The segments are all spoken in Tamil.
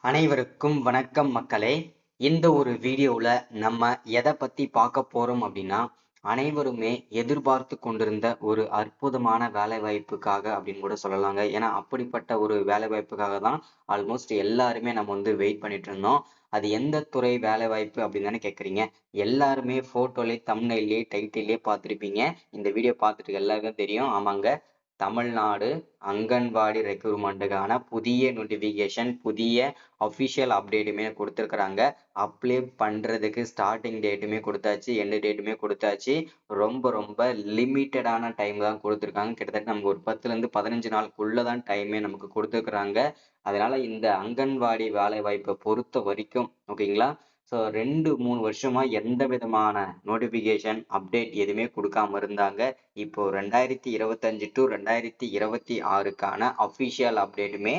அனைவருக்கும் வணக்கம் மக்களே. இந்த ஒரு வீடியோவில் நம்ம எதை பற்றி பார்க்க போகிறோம் அப்படின்னா, அனைவருமே எதிர்பார்த்து கொண்டிருந்த ஒரு அற்புதமான வேலைவாய்ப்புக்காக அப்படின்னு கூட சொல்லலாங்க. ஏன்னா அப்படிப்பட்ட ஒரு வேலைவாய்ப்புக்காக தான் ஆல்மோஸ்ட் எல்லாருமே நம்ம வெயிட் பண்ணிட்டு இருந்தோம். அது எந்த துறை வேலைவாய்ப்பு அப்படின்னு தானே கேட்குறீங்க. எல்லாருமே ஃபோட்டோலே, தம்ப்நெயிலே, டைட்டிலே பார்த்துருப்பீங்க. இந்த வீடியோ பார்த்துட்டு எல்லாருக்கும் தெரியும். ஆமாங்க, தமிழ்நாடு அங்கன்வாடி ரெக்ரூட்மெண்ட்டுக்கான புதிய நோட்டிஃபிகேஷன், புதிய அஃபிஷியல் அப்டேட்டுமே கொடுத்துருக்குறாங்க. அப்ளை பண்ணுறதுக்கு ஸ்டார்டிங் டேட்டுமே கொடுத்தாச்சு, எண்டு டேட்டுமே கொடுத்தாச்சு. ரொம்ப ரொம்ப லிமிட்டடான டைம் தான் கொடுத்துருக்காங்க. கிட்டத்தட்ட நமக்கு ஒரு 10லேருந்து 15 நாளுக்குள்ளே தான் டைமே நமக்கு கொடுத்துருக்குறாங்க. அதனால இந்த அங்கன்வாடி வேலை வாய்ப்பை பொறுத்த வரைக்கும் ஓகேங்களா, ஸோ 2-3 வருஷமா எந்த விதமான நோட்டிஃபிகேஷன் அப்டேட் எதுவுமே கொடுக்காம இருந்தாங்க. இப்போ 2025 டு 2026க்கான அஃபிஷியல் அப்டேட்டுமே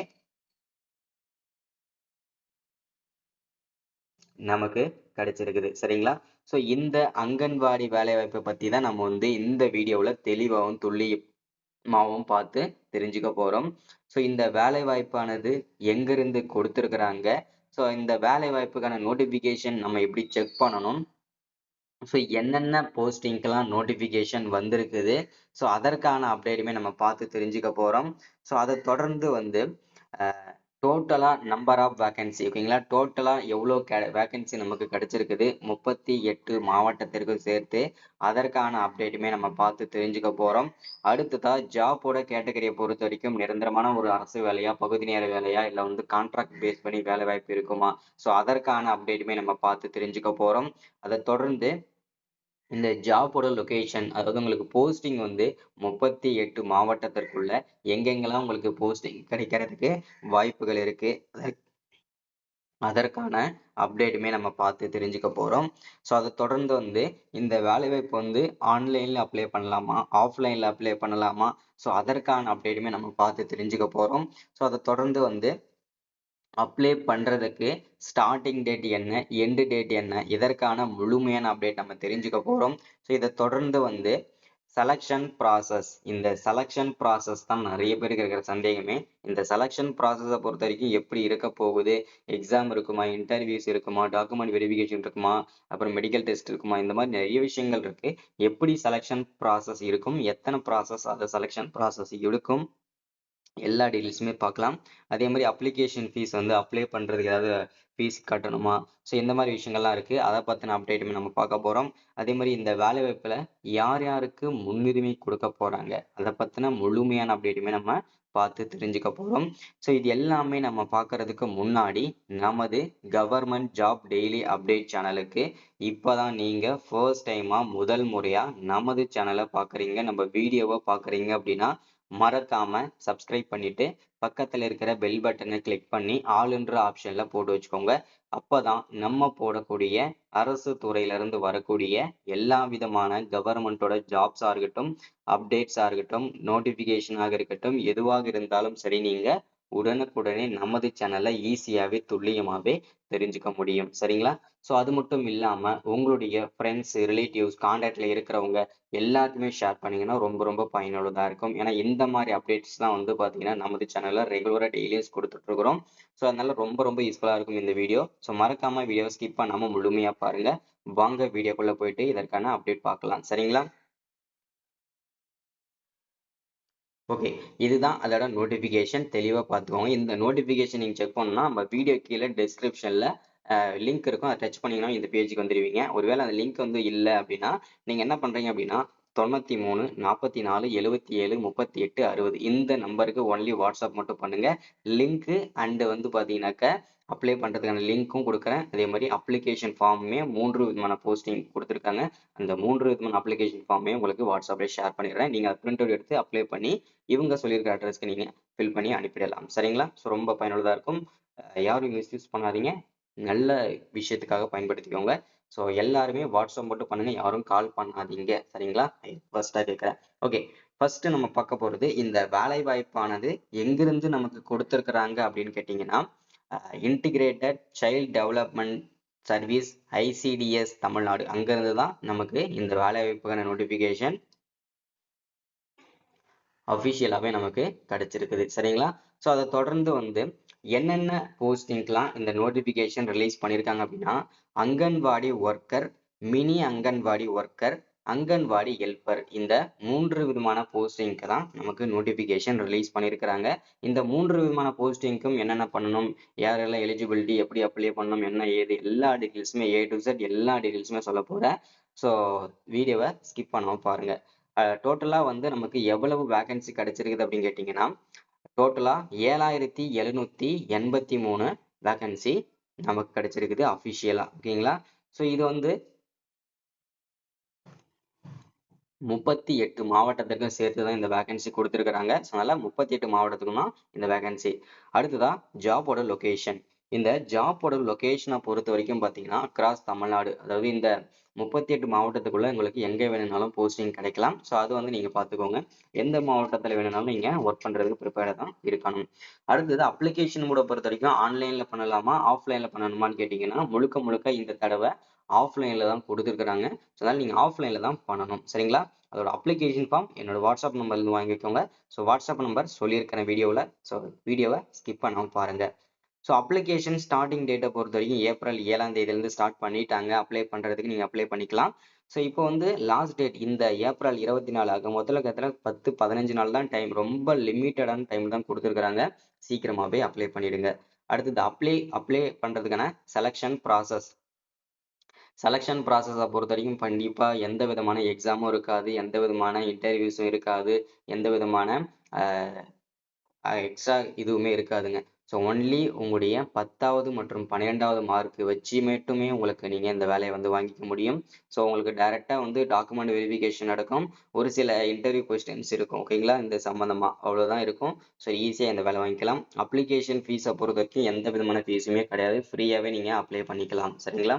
நமக்கு கிடைச்சிருக்குது. சரிங்களா? ஸோ இந்த அங்கன்வாடி வேலைவாய்ப்பை பற்றி தான் நம்ம இந்த வீடியோவில் தெளிவாகவும் துல்லியமாகவும் பார்த்து தெரிஞ்சுக்க போகிறோம். ஸோ இந்த வேலைவாய்ப்பானது எங்கிருந்து கொடுத்துருக்குறாங்க, ஸோ இந்த வேலைவாய்ப்புக்கான நோட்டிஃபிகேஷன் நம்ம எப்படி செக் பண்ணணும், ஸோ என்னென்ன போஸ்டிங்க்கெல்லாம் நோட்டிஃபிகேஷன் வந்திருக்குது, ஸோ அதற்கான அப்டேட்டுமே நம்ம பார்த்து தெரிஞ்சுக்க போகிறோம். ஸோ அதை தொடர்ந்து டோட்டலா நம்பர் ஆஃப் வேகன்சி ஓகேங்களா, டோட்டலா எவ்வளோ வேகன்சி நமக்கு கிடைச்சிருக்குது 38 மாவட்டத்திற்கு சேர்த்து, அதற்கான அப்டேட்டுமே நம்ம பார்த்து தெரிஞ்சுக்க போறோம். அடுத்ததா ஜாபோட கேட்டகரியை பொறுத்த வரைக்கும் நிரந்தரமான ஒரு அரசு வேலையா, பகுதி நேர வேலையா, இல்லை கான்ட்ராக்ட் பேஸ் பண்ணி வேலை வாய்ப்பு இருக்குமா, ஸோ அதற்கான அப்டேட்டுமே நம்ம பார்த்து தெரிஞ்சுக்க போறோம். அதை தொடர்ந்து இந்த ஜாபோட லொகேஷன், அதாவது உங்களுக்கு போஸ்டிங் 38 மாவட்டத்திற்குள்ள எங்கெங்கெல்லாம் உங்களுக்கு போஸ்டிங் கிடைக்கிறதுக்கு வாய்ப்புகள் இருக்கு, அதற்கான அப்டேட்டுமே நம்ம பார்த்து தெரிஞ்சுக்க போறோம். ஸோ அதை தொடர்ந்து இந்த வேலைவாய்ப்பு ஆன்லைன்ல அப்ளை பண்ணலாமா, ஆஃப்லைன்ல அப்ளை பண்ணலாமா, ஸோ அதற்கான அப்டேட்டுமே நம்ம பார்த்து தெரிஞ்சுக்க போறோம். ஸோ அதை தொடர்ந்து அப்ளை பண்றதுக்கு ஸ்டார்டிங் டேட் என்ன, எண்டு டேட் என்ன, இதற்கான முழுமையான அப்டேட் நம்ம தெரிஞ்சுக்க போறோம். ஸோ இதை தொடர்ந்து செலக்ஷன் ப்ராசஸ், இந்த செலக்ஷன் ப்ராசஸ் தான் நிறைய பேருக்கு இருக்கிற சந்தேகமே. இந்த செலக்ஷன் ப்ராசஸை பொறுத்த வரைக்கும் எப்படி இருக்க போகுது, எக்ஸாம் இருக்குமா, இன்டர்வியூஸ் இருக்குமா, டாக்குமெண்ட் வெரிஃபிகேஷன் இருக்குமா, அப்புறம் மெடிக்கல் டெஸ்ட் இருக்குமா, இந்த மாதிரி நிறைய விஷயங்கள் இருக்கு. எப்படி செலக்ஷன் ப்ராசஸ் இருக்கும், எத்தனை ப்ராசஸ் அந்த செலக்ஷன் ப்ராசஸ் இருக்கும், எல்லா டீட்டெயில்ஸுமே பார்க்கலாம். அதே மாதிரி அப்ளிகேஷன் ஃபீஸ் அப்ளை பண்ணுறதுக்கு ஏதாவது ஃபீஸ் கட்டணுமா, ஸோ இந்த மாதிரி விஷயங்கள்லாம் இருக்குது. அதை பற்றின அப்டேட்டுமே நம்ம பார்க்க போகிறோம். அதே மாதிரி இந்த வேலைவாய்ப்பில் யார் யாருக்கு முன்னுரிமை கொடுக்க போகிறாங்க, அதை பற்றின முழுமையான அப்டேட்டுமே நம்ம பார்த்து தெரிஞ்சுக்க போகிறோம். ஸோ இது எல்லாமே நம்ம பார்க்கறதுக்கு முன்னாடி நமது கவர்மெண்ட் ஜாப் டெய்லி அப்டேட் சேனலுக்கு இப்போ தான் நீங்கள் ஃபர்ஸ்ட் டைமாக முதல் முறையாக நமது சேனலை பார்க்குறீங்க, நம்ம வீடியோவை பார்க்குறீங்க அப்படின்னா மறக்காம சப்ஸ்கிரைப் பண்ணிட்டு பக்கத்துல இருக்கிற பெல் பட்டனை கிளிக் பண்ணி ஆளுன்ற ஆப்ஷன்ல போட்டு வச்சுக்கோங்க. அப்பதான் நம்ம போடக்கூடிய அரசு துறையில இருந்து வரக்கூடிய எல்லா விதமான கவர்மெண்டோட ஜாப்ஸா இருக்கட்டும், அப்டேட்ஸா இருக்கட்டும், நோட்டிபிகேஷனாக இருக்கட்டும், எதுவாக இருந்தாலும் சரி, நீங்க உடனுக்குடனே நமது சேனல்ல ஈஸியாவே துல்லியமாவே தெரிஞ்சுக்க முடியும். சரிங்களா? ஸோ அது மட்டும் இல்லாம உங்களுடைய ஃப்ரெண்ட்ஸ், ரிலேட்டிவ்ஸ், கான்டாக்ட்ல இருக்கிறவங்க எல்லாருக்குமே ஷேர் பண்ணீங்கன்னா ரொம்ப ரொம்ப பயனுள்ளதா இருக்கும். ஏன்னா இந்த மாதிரி அப்டேட்ஸ் தான் பார்த்தீங்கன்னா நமது சேனல்ல ரெகுலரா டெய்லியும் கொடுத்துட்டு இருக்கிறோம். ஸோ அதனால ரொம்ப ரொம்ப யூஸ்ஃபுல்லா இருக்கும் இந்த வீடியோ. ஸோ மறக்காம வீடியோ ஸ்கிப் பண்ணாம முழுமையா பாருங்க. வாங்க வீடியோக்குள்ள போயிட்டு இதற்கான அப்டேட் பார்க்கலாம். சரிங்களா? ஓகே, இதுதான் அதோட நோட்டிஃபிகேஷன். தெளிவாக பார்த்துக்கோங்க. இந்த நோட்டிஃபிகேஷன் நீங்கள் செக் பண்ணணும்னா நம்ம வீடியோ கீழே டிஸ்கிரிப்ஷனில் லிங்க் இருக்கும். அதை டச் பண்ணிங்கன்னா இந்த பேஜுக்கு வந்துடுவீங்க. ஒருவேளை அந்த லிங்க் இல்லை அப்படின்னா நீங்கள் என்ன பண்ணுறீங்க அப்படின்னா 93 44 77 38 60 இந்த நம்பருக்கு ஒன்லி வாட்ஸ்அப் மட்டும் பண்ணுங்க. லிங்க்கு அண்டு பார்த்தீங்கன்னாக்க அப்ளை பண்ணுறதுக்கான லிங்க்கும் கொடுக்குறேன். அதே மாதிரி அப்ளிகேஷன் ஃபார்முமே 3 விதமான போஸ்டிங் கொடுத்துருக்காங்க. அந்த 3 விதமான அப்ளிகேஷன் ஃபார்மே உங்களுக்கு வாட்ஸ்அப்பில் ஷேர் பண்ணிடுறேன். நீங்கள் அதை பிரிண்ட் அவுட் எடுத்து அப்ளை பண்ணி இவங்க சொல்லியிருக்கிற அட்ரஸ்க்கு நீங்கள் ஃபில் பண்ணி அனுப்பிடலாம். சரிங்களா? ஸோ ரொம்ப பயனுள்ளதாக இருக்கும். யாரும் மிஸ்யூஸ் பண்ணாதீங்க, நல்ல விஷயத்துக்காக பயன்படுத்திக்கோங்க. ஸோ எல்லாருமே வாட்ஸ்அப் மட்டும் பண்ணுங்க, யாரும் கால் பண்ணாதீங்க. சரிங்களா? ஃபர்ஸ்ட்டாக கேட்குறேன். ஓகே, ஃபர்ஸ்ட் நம்ம பார்க்க போகிறது இந்த வேலை வாய்ப்பானது எங்கிருந்து நமக்கு கொடுத்துருக்குறாங்க அப்படின்னு கேட்டிங்கன்னா, integrated child development service ICDS Tamil Nadu, அங்கிருந்து தான் நமக்கு இந்த வேலை வாய்ப்புக்கான நோட்டிஃபிகேஷன் அஃபிஷியலாகவே நமக்கு கிடைச்சிருக்குது. சரிங்களா? ஸோ அதை தொடர்ந்து என்னென்ன போஸ்டிங்க்லாம் இந்த நோட்டிபிகேஷன் ரிலீஸ் பண்ணியிருக்காங்க அப்படின்னா, anganwadi worker, mini anganwadi worker, anganwadi helper, இந்த 3 விதமான போஸ்டிங்க்கு தான் நமக்கு நோட்டிபிகேஷன் ரிலீஸ் பண்ணியிருக்கிறாங்க. இந்த 3 விதமான போஸ்டிங்க்கும் என்னென்ன பண்ணணும், யாரெல்லாம் எலிஜிபிலிட்டி, எப்படி அப்ளை பண்ணணும், என்ன ஏது எல்லா டீட்டெயில்ஸுமே A to Z எல்லா டீட்டெயில்ஸுமே சொல்ல போறேன். ஸோ வீடியோவை ஸ்கிப் பண்ணாம பாருங்க. டோட்டலா வந்து நமக்கு எவ்வளவு வேகன்சி கிடைச்சிருக்குது அப்படின்னு கேட்டீங்கன்னா, டோட்டலா 7783 வேகன்சி நமக்கு கிடைச்சிருக்குது அஃபிஷியலா. ஓகேங்களா? ஸோ இது வந்து 38 மாவட்டத்திற்கும் சேர்த்து தான் இந்த வேகன்சி கொடுத்துருக்காங்க. ஸோ அதனால 38 மாவட்டத்துக்கும் தான் இந்த வேகன்சி. அடுத்ததா ஜாபோட லொகேஷன். இந்த ஜாபோட லொகேஷனை பொறுத்த வரைக்கும் பார்த்தீங்கன்னா அக்ராஸ் தமிழ்நாடு, அதாவது இந்த 38 மாவட்டத்துக்குள்ள உங்களுக்கு எங்க வேணும்னாலும் போஸ்டிங் கிடைக்கலாம். ஸோ அது வந்து நீங்க பார்த்துக்கோங்க. எந்த மாவட்டத்தில் வேணும்னாலும் நீங்க ஒர்க் பண்றதுக்கு ப்ரிப்பேர்டா தான் இருக்கணும். அடுத்தது அப்ளிகேஷன் மோட பொறுத்த வரைக்கும் ஆன்லைன்ல பண்ணலாமா ஆஃப்லைன்ல பண்ணணுமான்னு கேட்டீங்கன்னா, முழுக்க முழுக்க இந்த தடவை ஆஃப்லைன்ல தான் கொடுத்துருக்காங்க. ஸோ அதனால நீங்க ஆஃப்லைன்ல தான் பண்ணணும். சரிங்களா? அதோட அப்ளிகேஷன் ஃபார்ம் என்னோட வாட்ஸ்அப் நம்பர்ல வாங்கிக்கோங்க. ஸோ வாட்ஸ்அப் நம்பர் சொல்லியிருக்கிறேன் வீடியோவில். ஸோ வீடியோவை ஸ்கிப் பண்ணாமல் பாருங்க. ஸோ அப்ளிகேஷன் ஸ்டார்டிங் டேட்டை பொறுத்த வரைக்கும் ஏப்ரல் 7ஆம் தேதியிலேருந்து ஸ்டார்ட் பண்ணிட்டாங்க. அப்ளை பண்ணுறதுக்கு நீங்கள் அப்ளை பண்ணிக்கலாம். ஸோ இப்போ வந்து லாஸ்ட் டேட் இந்த ஏப்ரல் 24 ஆக மொத்தத்தில் கத்தில் 10-15 நாள் தான் டைம். ரொம்ப லிமிட்டடான டைம் தான் கொடுத்துருக்குறாங்க. சீக்கிரமாகவே அப்ளை பண்ணிடுங்க. அடுத்தது அப்ளை பண்ணுறதுக்கான செலெக்ஷன் ப்ராசஸை பொறுத்த வரைக்கும் கண்டிப்பாக எந்த விதமான எக்ஸாமும் இருக்காது, எந்த விதமான இன்டர்வியூஸும் இருக்காது, எந்த விதமான எக்ஸ்ட்ரா இதுவுமே இருக்காதுங்க. ஸோ ஒன்லி உங்களுடைய 10வது மற்றும் 12வது மார்க் வச்சு மட்டுமே உங்களுக்கு நீங்கள் இந்த வேலையை வந்து வாங்கிக்க முடியும். ஸோ உங்களுக்கு டைரெக்டாக வந்து டாக்குமெண்ட் வெரிஃபிகேஷன் நடக்கும். ஒரு சில இன்டர்வியூ கொஸ்டின்ஸ் இருக்கும். ஓகேங்களா? இந்த சம்மந்தமாக அவ்வளோதான் இருக்கும். ஸோ ஈஸியாக இந்த வேலை வாங்கிக்கலாம். அப்ளிகேஷன் ஃபீஸை பொறுத்த வரைக்கும் எந்த விதமான ஃபீஸுமே கிடையாது. ஃப்ரீயாகவே நீங்கள் அப்ளை பண்ணிக்கலாம். சரிங்களா?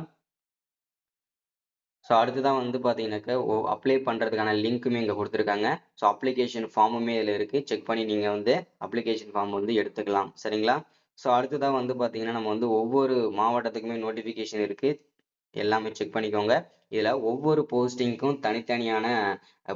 ஸோ அடுத்ததான் வந்து பார்த்தீங்கன்னாக்கா அப்ளை பண்ணுறதுக்கான லிங்க்குமே இங்கே கொடுத்துருக்காங்க. ஸோ அப்ளிகேஷன் ஃபார்முமே இதில் இருக்குது. செக் பண்ணி நீங்கள் வந்து அப்ளிகேஷன் ஃபார்ம் வந்து எடுத்துக்கலாம். சரிங்களா? ஸோ அடுத்ததான் வந்து பார்த்தீங்கன்னா நம்ம வந்து ஒவ்வொரு மாவட்டத்துக்குமே நோட்டிஃபிகேஷன் இருக்குது. எல்லாமே செக் பண்ணிக்கோங்க. இதில் ஒவ்வொரு போஸ்டிங்க்கும் தனித்தனியான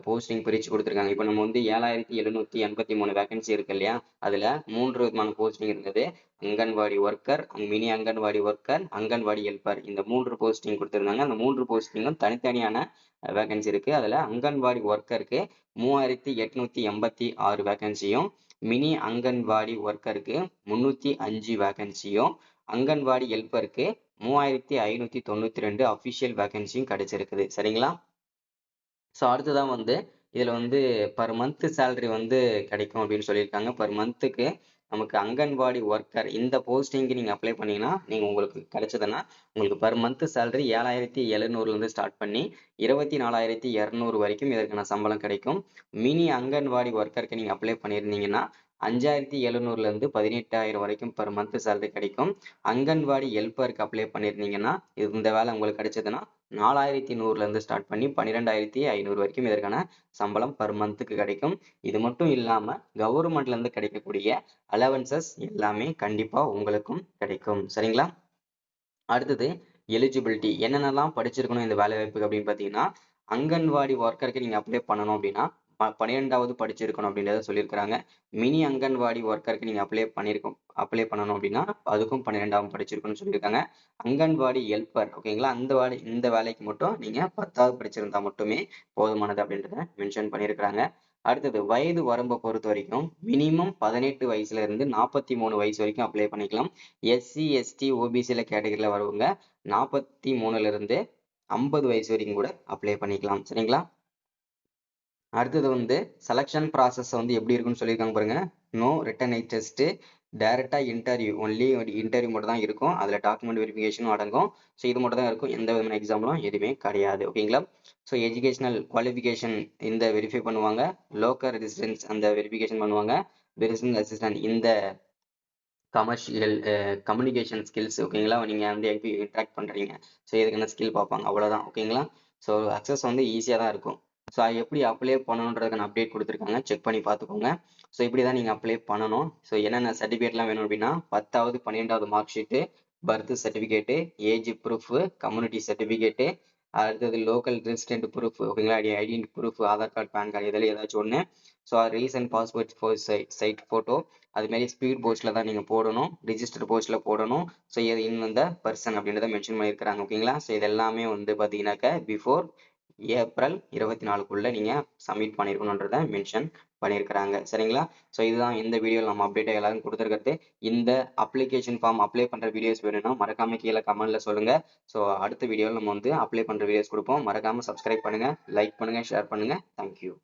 போஸ்டிங் பிரித்து கொடுத்துருக்காங்க. இப்போ நம்ம வந்து 7783 வேகன்சி இருக்கு இல்லையா? அதில் 3 விதமான போஸ்டிங் இருந்தது. Anganwadi worker, mini anganwadi worker, anganwadi helper, இந்த 3 போஸ்டிங் கொடுத்துருந்தாங்க. அந்த 3 போஸ்டிங்கும் தனித்தனியான வேகன்சி இருக்கு. அதில் அங்கன்வாடி ஒர்க்கருக்கு 3886 வேகன்சியும், மினி அங்கன்வாடி ஒர்க்கருக்கு 305 வேகன்சியும், அங்கன்வாடி ஹெல்ப்பருக்கு 3592 அஃபிஷியல் வேகன்சியும் கிடைச்சிருக்குது. சரிங்களா? ஸோ அடுத்ததான் வந்து இதில் வந்து பர் மந்த் சேலரி வந்து கிடைக்கும் அப்படின்னு சொல்லியிருக்காங்க. பர் மந்த்துக்கு நமக்கு அங்கன்வாடி ஒர்க்கர் இந்த போஸ்டிங்க்கு நீங்கள் அப்ளை பண்ணீங்கன்னா நீங்கள் உங்களுக்கு கிடைச்சதுன்னா உங்களுக்கு பர் மந்த் சேலரி 7700லேருந்து ஸ்டார்ட் பண்ணி 24,200 வரைக்கும் இதற்கான சம்பளம் கிடைக்கும். மினி அங்கன்வாடி ஒர்க்கருக்கு நீங்கள் அப்ளை பண்ணியிருந்தீங்கன்னா 5,700லேருந்து 18,000 வரைக்கும் பர் மந்த் சேலரி கிடைக்கும். அங்கன்வாடி ஹெல்ப்பருக்கு அப்ளை பண்ணியிருந்தீங்கன்னா இந்த வேலை உங்களுக்கு கிடைச்சதுன்னா 4,100லேருந்து ஸ்டார்ட் பண்ணி 12,500 வரைக்கும் இதற்கான சம்பளம் பர் மந்த்துக்கு கிடைக்கும். இது மட்டும் இல்லாமல் கவர்மெண்ட்லேருந்து கிடைக்கக்கூடிய அலவன்சஸ் எல்லாமே கண்டிப்பாக உங்களுக்கும் கிடைக்கும். சரிங்களா? அடுத்தது எலிஜிபிலிட்டி என்னென்னலாம் படிச்சிருக்கணும் இந்த வேலை வாய்ப்புக்கு அப்படின்னு பார்த்தீங்கன்னா, அங்கன்வாடி ஒர்க்கருக்கு நீங்கள் அப்ளை பண்ணணும் அப்படின்னா 12வது படிச்சிருக்கணும் அப்படின்றத சொல்லியிருக்கிறாங்க. மினி அங்கன்வாடி ஒர்க்கருக்கு நீங்கள் அப்ளை பண்ணணும் அப்படின்னா அதுக்கும் 12ஆம் படிச்சிருக்கணும்னு சொல்லியிருக்காங்க. அங்கன்வாடி ஹெல்ப்பர் ஓகேங்களா? இந்த வேலைக்கு மட்டும் நீங்கள் 10வது படிச்சிருந்தா மட்டுமே போதுமானது அப்படின்றத மென்ஷன் பண்ணியிருக்கிறாங்க. அடுத்தது வயது வரம்பை பொறுத்த வரைக்கும் மினிமம் 18 வயசுல இருந்து 43 வயசு வரைக்கும் அப்ளை பண்ணிக்கலாம். எஸ்சி எஸ்டி ஓபிசியில் கேட்டகரியில் வரவங்க 43ல இருந்து 50 வயசு வரைக்கும் கூட அப்ளை பண்ணிக்கலாம். சரிங்களா? அடுத்தது வந்து செலெக்ஷன் ப்ராசஸ் வந்து எப்படி இருக்குன்னு சொல்லியிருக்காங்க பாருங்க. நோ ரிட்டன் டெஸ்ட், டைரக்டா இன்டர்வியூ, ஒன்லி இன்டர்வியூ மட்டும் தான் இருக்கும். அதில் டாக்குமெண்ட் வெரிஃபிகேஷனும் அடங்கும். ஸோ இது மட்டும் தான் இருக்கும். எந்த விதமான எக்ஸாம்லும் எதுவுமே கிடையாது. ஓகேங்களா? ஸோ எஜுகேஷனல் குவாலிஃபிகேஷன் இந்த வெரிஃபை பண்ணுவாங்க. லோக்கல் ரெசிடென்ஸ் அந்த வெரிஃபிகேஷன் பண்ணுவாங்க. பிசினஸ் அசிஸ்டன்ட் இந்த கமர்ஷியல் கம்யூனிகேஷன் ஸ்கில்ஸ் ஓகேங்களா? நீங்கள் வந்து எப்படி இன்ட்ராக்ட் பண்ணுறீங்க, ஸோ இதுக்கான ஸ்கில் பார்ப்பாங்க. அவ்வளோதான். ஓகேங்களா? ஸோ அக்சஸ் வந்து ஈஸியாக தான் இருக்கும். ஸோ அது எப்படி அப்ளை பண்ணணுன்றதுக்கான அப்டேட் கொடுத்துருக்காங்க. செக் பண்ணி பார்த்துக்கோங்க. ஸோ இப்படி தான் நீங்கள் அப்ளை பண்ணணும். ஸோ என்னென்ன சர்டிஃபிகேட்லாம் வேணும் அப்படின்னா 10வது 12வது mark sheet, birth certificate, age proof, community certificate, அடுத்தது லோக்கல் ரெசிடென்ட் ப்ரூஃப் ஓகேங்களா, identity proof, Aadhaar card, PAN card இதில் ஏதாச்சும் ஒன்று. So recent passport size photo, அதுமாரி ஸ்பீட் போஸ்ட்டில் தான் நீங்கள் போடணும், ரிஜிஸ்டர் போஸ்ட்டில் போடணும். ஸோ இது இந்த பர்சன் அப்படின்றத மென்ஷன் பண்ணியிருக்கிறாங்க ஓகேங்களா. ஸோ இது எல்லாமே வந்து பார்த்தீங்கன்னாக்க பிஃபோர் ஏப்ரல் 24க்குள்ளே நீங்கள் சப்மிட் பண்ணியிருக்கணுன்றதை மென்ஷன் பண்ணியிருக்கிறாங்க சரிங்களா. ஸோ இதுதான் இந்த வீடியோவில் நம்ம அப்டேட்டாக எல்லாரும் கொடுத்துருக்கிறது. இந்த அப்ளிகேஷன் ஃபார்ம் அப்ளை பண்ணுற வீடியோஸ் வேணும்னா மறக்காம கீழே கமெண்ட்டில் சொல்லுங்கள். ஸோ அடுத்த வீடியோவில் நம்ம வந்து அப்ளை பண்ணுற வீடியோஸ் கொடுப்போம். மறக்காமல் சப்ஸ்கிரைப் பண்ணுங்கள், லைக் பண்ணுங்கள், ஷேர் பண்ணுங்கள். தேங்க்யூ.